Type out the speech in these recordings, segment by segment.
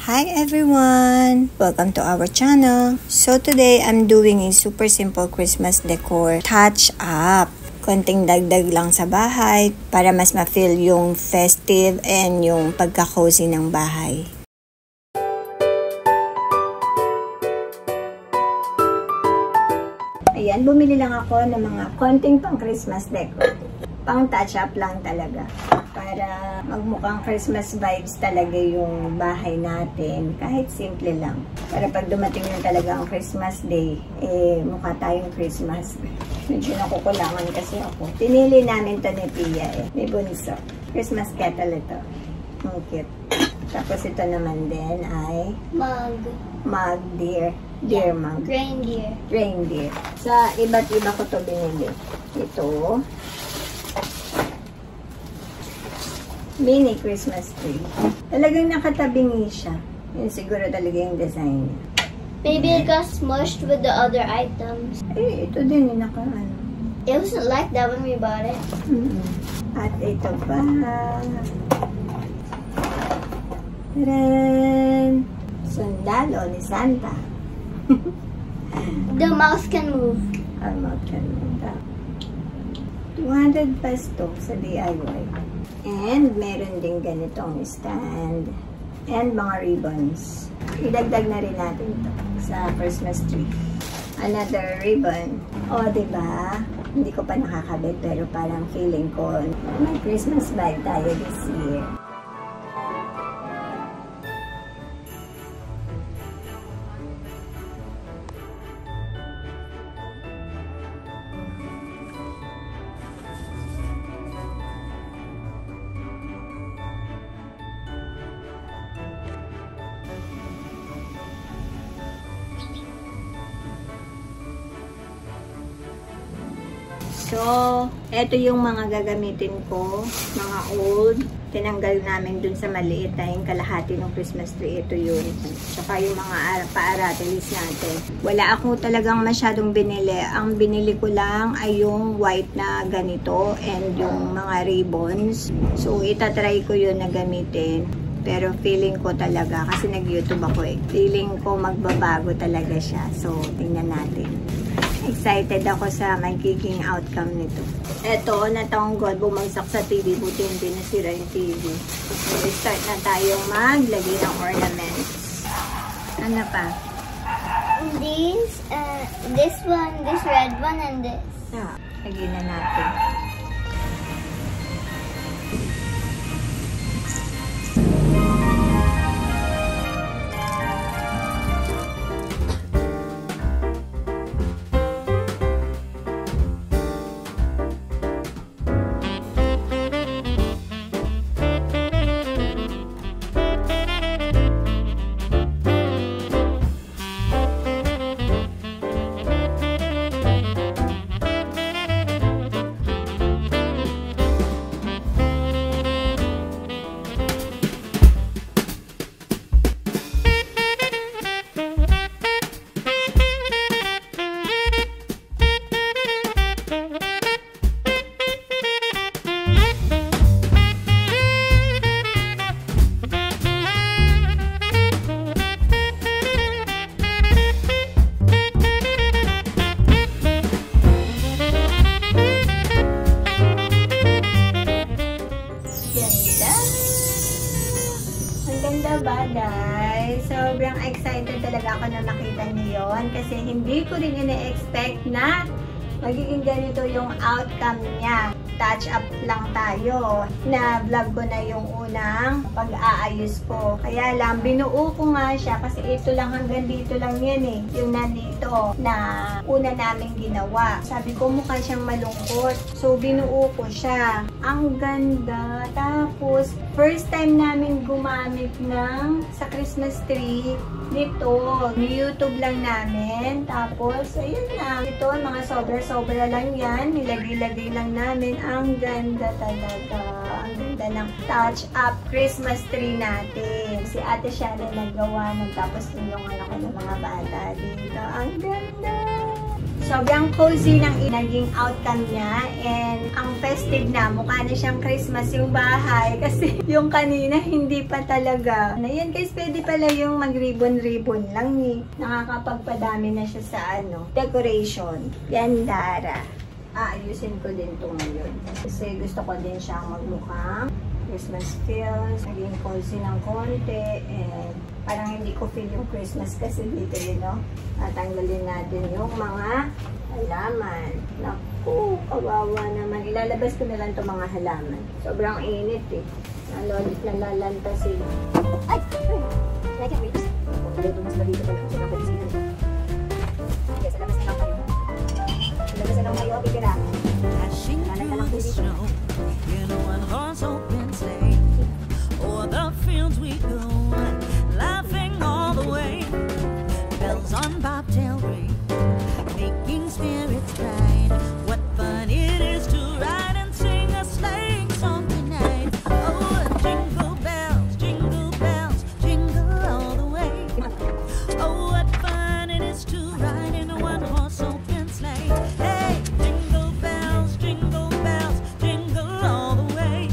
Hi everyone! Welcome to our channel. So today, I'm doing a super simple Christmas decor touch up. Konting dagdag lang sa bahay para mas ma-feel yung festive and yung pagka-cozy ng bahay. Ayan, bumili lang ako ng mga konting pang Christmas decor. Pang touch up lang talaga. Para magmukhang Christmas vibes talaga yung bahay natin. Kahit simple lang. Para pag dumating na talaga ang Christmas day, mukha tayong Christmas. Medyo nakukulangan kasi ako. Pinili namin to ni Pia May bunso. Christmas kettle ito. Ang cute. Tapos ito naman din ay mug deer. Deer mug. Reindeer. Reindeer. Sa iba't iba ko to binili. Ito. Mini Christmas tree. Talagang nakatabingi siya. Yun siguro talaga yung design niya. Maybe it got smushed with the other items. Ito din yung naka-ano. It wasn't like that when we bought it. At ito pa. Taran! Sundalo ni Santa. The mouse can move. Our mouth can move. 200 peso sa DIY. And meron din ganitong stand. And mga ribbons. Idagdag na rin natin ito sa Christmas tree. Another ribbon. O, diba? Hindi ko pa nakakabit pero parang feeling ko may Christmas vibe tayo this year. So, eto yung mga gagamitin ko, mga old. Tinanggal namin dun sa maliit na yung kalahati ng Christmas tree. Ito yun. Tsaka yung mga pa-aratilis natin. Wala ako talagang masyadong binili. Ang binili ko lang ay yung white na ganito and yung mga ribbons. So, itatry ko yun na gamitin. Pero feeling ko talaga, kasi nag-YouTube ako feeling ko magbabago talaga siya. So, tingnan natin. Excited ako sa magiging outcome nito. Eto, natanggol, bumagsak sa TV, buti hindi nasira yung TV. So, start na tayong maglagay ng ornaments. Ano pa? This one, this red one, and this. Lagyan na natin. Ganda ba, guys? Sobrang excited talaga ako na makita niyo yun kasi hindi ko rin ina-expect na magiging ganito yung outcome niya. Touch up lang tayo. Na vlog ko na yung unang pag-aayos ko. Kaya lang, binuo ko nga siya kasi ito lang hanggang dito lang yan yung nandito na una namin ginawa. Sabi ko mukha siyang malungkot. So, binuo ko siya. Ang ganda. Tapos, first time namin gumamit sa Christmas tree nito. YouTube lang namin. Tapos, ayun na. Ito, mga sobra-sobra lang yan. Nilagay-lagay lang namin. Ang ganda talaga. Ang ganda ng touch-up Christmas tree natin. Si Ate siya na naggawa. Tapos tulungan ako ng mga bata dito. Ang ganda! Sobrang cozy ng naging outcome niya, and ang festive na, mukha na siyang Christmas yung bahay kasi yung kanina hindi pa talaga. Ayan guys, pwede pala yung mag-ribbon-ribbon lang eh. Nakakapagpadami na siya sa decoration. Yan, Dara. Ayusin ko din ito ngayon kasi gusto ko din siyang magmukhang Christmas feels, naging cozy ng konti, and parang hindi ko feel yung Christmas kasi dito yun, no? Tatanggalin natin yung mga halaman. Naku, kawawa naman. Ilalabas ko na lang itong mga halaman. Sobrang init eh. Nalalanta sila. Ay! I can't reach. Dito mas labito pala kasi nakabisinan ko. Okay, sa labas na lang kayo. Sa labas na lang kayo, pipira. Nalang na lang po dito. In a one-horse open sleigh, o'er the fields we go, laughing all the way. Bells on bobtail ring, making spirits bright. What fun it is to ride and sing a sleighing song tonight. Oh, jingle bells, jingle all the way. Oh, what fun it is to ride in a one-horse open sleigh. Hey, jingle bells, jingle all the way.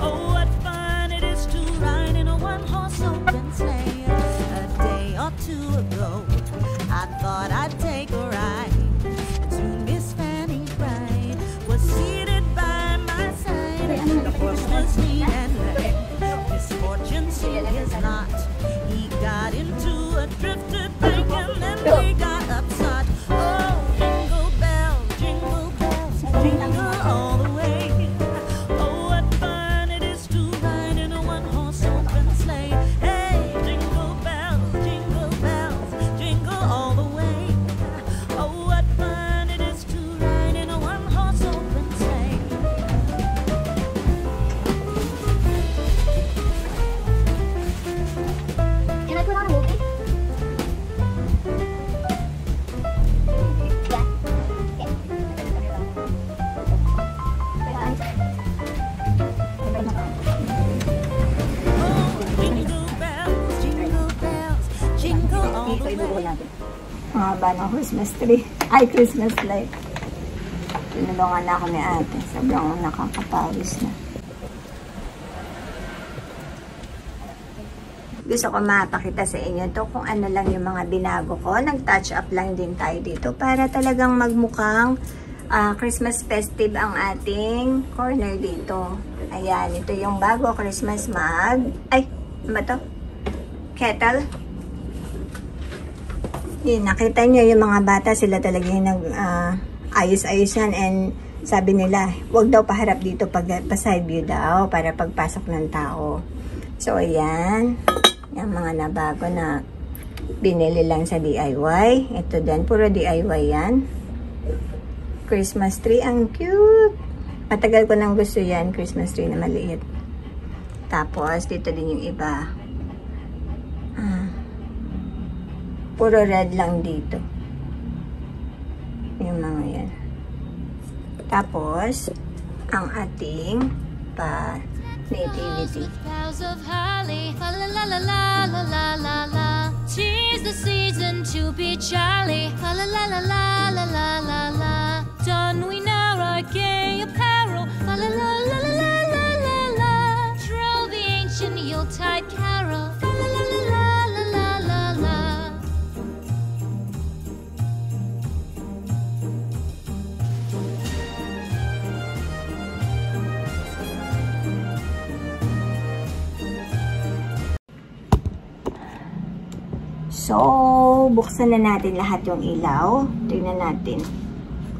Oh, what fun it is to ride in a one-horse open sleigh. A day or two ago, I thought I'd take a ride. Soon Miss Fanny Bright was seated by my side. The horse was neat and led. Misfortune seemed his lot. He got into a drifted bank and then we got upset. Oh, jingle bells, jingle all the way. Oh, what fun it is to ride in a one-horse open sleigh. Hey, jingle bells, jingle all the way. Oh, what fun it is to ride in a one-horse open sleigh. Can I put on a movie? Jingle all the way. Ang haba ng Christmas tree. Ay, Christmas light. Tinulungan na ako ni ate. Sobrang nakakapawis na. Gusto ko mapakita sa inyo to kung ano lang yung mga binago ko. Nag-touch up lang din tayo dito para talagang magmukhang Christmas festive ang ating corner dito. Ayan, ito yung bago Christmas mug. Ay, ano ba to? Kettle. Yun, nakita nyo yung mga bata, sila talaga yung ayos-ayos yan, and sabi nila, wag daw paharap dito pag pa-side view daw para pagpasok ng tao. So, ayan. Yung mga nabago na binili lang sa DIY. Ito din, puro DIY yan. Christmas tree, ang cute. Matagal ko nang gusto yan, Christmas tree na maliit. Tapos, dito din yung iba. Puro red lang dito. Yung mga yan. Tapos, ang ating nativity. Tis the season to be jolly. La la la la la la la la la. Don we now our gay apparel. La la la la la la la la. Troll the ancient Yuletide carol. La la la la la la la la. So, buksan na natin lahat yung ilaw. Tingnan natin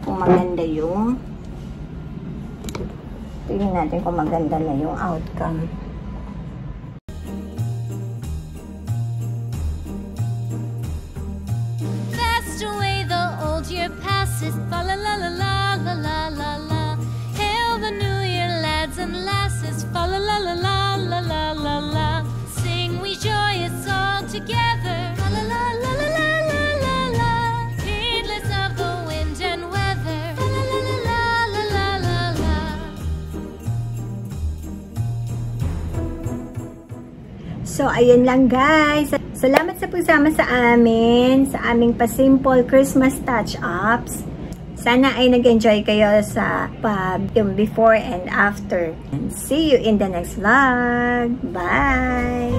kung maganda yung na yung outcome. Fast away the old year passes. Fa la la la la la la la la. Hail the new year, lads and lasses. Fa la la la la la la la la. Sing we joyous all together. La la la la la la la la la. Heedless of the wind and weather. La la la la la la la la. So, ayun lang guys. Salamat sa pagsama sa amin, sa aming pa-simple Christmas touch-ups. Sana ay nag-enjoy kayo sa yung before and after. And see you in the next vlog. Bye!